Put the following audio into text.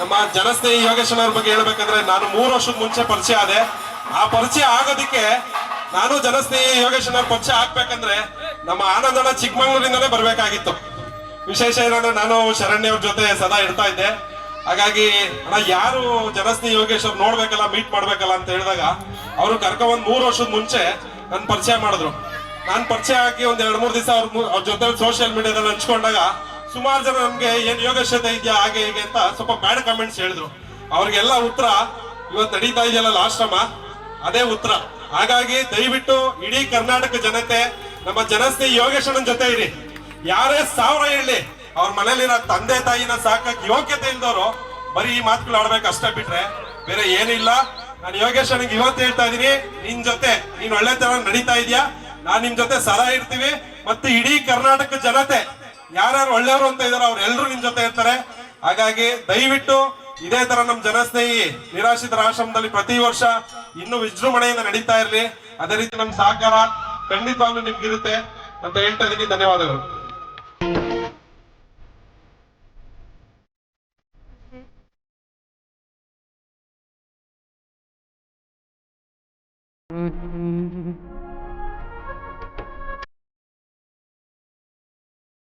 ನಮ್ಮ ಜನಸ್ನೇಹಿ ಯೋಗೇಶನ್ ಅವ್ರ ಬಗ್ಗೆ ಹೇಳ್ಬೇಕಂದ್ರೆ ನಾನು 3 ವರ್ಷದ ಮುಂಚೆ ಪರಿಚಯ ಆದೆ. ಆ ಪರಿಚಯ ಆಗೋದಿಕ್ಕೆ ನಾನು ಜನಸ್ನೇಹಿ ಯೋಗೇಶನ್ ಅವ್ರ ಪರಿಚಯ ಆಗ್ಬೇಕಂದ್ರೆ ನಮ್ಮ ಆನಂದಣ್ಣ ಚಿಕ್ಕಮಂಗ್ಳೂರಿಂದಲೇ ಬರ್ಬೇಕಾಗಿತ್ತು. ವಿಶೇಷ ಏನಂದ್ರೆ ನಾನು ಶರಣ್ಯ ಅವ್ರ ಜೊತೆ ಸದಾ ಇರ್ತಾ ಇದ್ದೆ. ಹಾಗಾಗಿ ಅಣ್ಣ ಯಾರು ಜನಸ್ನೇಹಿ ಯೋಗೇಶ್ ಅವ್ರು ನೋಡ್ಬೇಕಲ್ಲ, ಮೀಟ್ ಮಾಡ್ಬೇಕಲ್ಲ ಅಂತ ಹೇಳಿದಾಗ ಅವರು ಕರ್ಕೊಂಡ್ 3 ವರ್ಷದ ಮುಂಚೆ ನನ್ ಪರಿಚಯ ಮಾಡಿದ್ರು. ನಾನ್ ಪರಿಚಯ ಆಗಿ ಒಂದ್ 2-3 ದಿವಸ ಅವ್ರ ಜೊತೆ ಸೋಷಿಯಲ್ ಮೀಡಿಯಾದಲ್ಲಿ ಹಂಚ್ಕೊಂಡಾಗ ಸುಮಾರು ಜನ ನಮ್ಗೆ ಏನ್ ಯೋಗೇಶತೆ ಇದೆಯಾ ಹಾಗೆ ಹೀಗೆ ಅಂತ ಸ್ವಲ್ಪ ಬ್ಯಾಡ್ ಕಮೆಂಟ್ಸ್ ಹೇಳಿದ್ರು. ಅವ್ರಿಗೆಲ್ಲ ಉತ್ತರ ಇವತ್ತು ನಡೀತಾ ಇದೆಯಲ್ಲ ಆಶ್ರಮ, ಅದೇ ಉತ್ತರ. ಹಾಗಾಗಿ ದಯವಿಟ್ಟು ಇಡೀ ಕರ್ನಾಟಕ ಜನತೆ ನಮ್ಮ ಜನಸ್ನೇಹಿ ಯೋಗೇಶಣ್ಣನ ಜೊತೆ ಇರಿ. ಯಾರೇ 1000 ಹೇಳಿ ಅವ್ರ ಮನೇಲಿರೋ ತಂದೆ ತಾಯಿನ ಸಾಕಕ್ ಯೋಗ್ಯತೆ ಇಲ್ದವರು ಬರೀ ಈ ಮಾತುಗಳು ಆಡ್ಬೇಕು ಅಷ್ಟೇ, ಬಿಟ್ರೆ ಬೇರೆ ಏನಿಲ್ಲ. ನಾನು ಯೋಗೇಶನಿಗೆ ಇವತ್ತು ಹೇಳ್ತಾ ಇದೀನಿ, ನಿನ್ ಜೊತೆ ನೀನ್ ಒಳ್ಳೆ ತರ ನಡೀತಾ ಇದೆಯಾ, ನಾನ್ ನಿಮ್ ಜೊತೆ ಸದಾ ಇರ್ತೀವಿ. ಮತ್ತೆ ಇಡೀ ಕರ್ನಾಟಕ ಜನತೆ ಯಾರ್ಯಾರು ಒಳ್ಳೆಯವರು ಅಂತ ಇದಾರೆ ಅವ್ರೆಲ್ರು ನಿಮ್ ಜೊತೆ ಇರ್ತಾರೆ. ಹಾಗಾಗಿ ದಯವಿಟ್ಟು ಇದೇ ತರ ನಮ್ ಜನಸ್ನೇಹಿ ನಿರಾಶ್ರಿತರ ಆಶ್ರಮದಲ್ಲಿ ಪ್ರತಿ ವರ್ಷ ಇನ್ನು ವಿಜೃಂಭಣೆಯಿಂದ ನಡೀತಾ ಇರ್ಲಿ. ಅದೇ ರೀತಿ ನಮ್ ಸಹಕಾರ ಖಂಡಿತವಾಗ್ಲೂ ನಿಮ್ಗಿರುತ್ತೆ ಅಂತ ಹೇಳ್ತಾ ಇದೀನಿ. ಧನ್ಯವಾದಗಳು. Mm-hmm.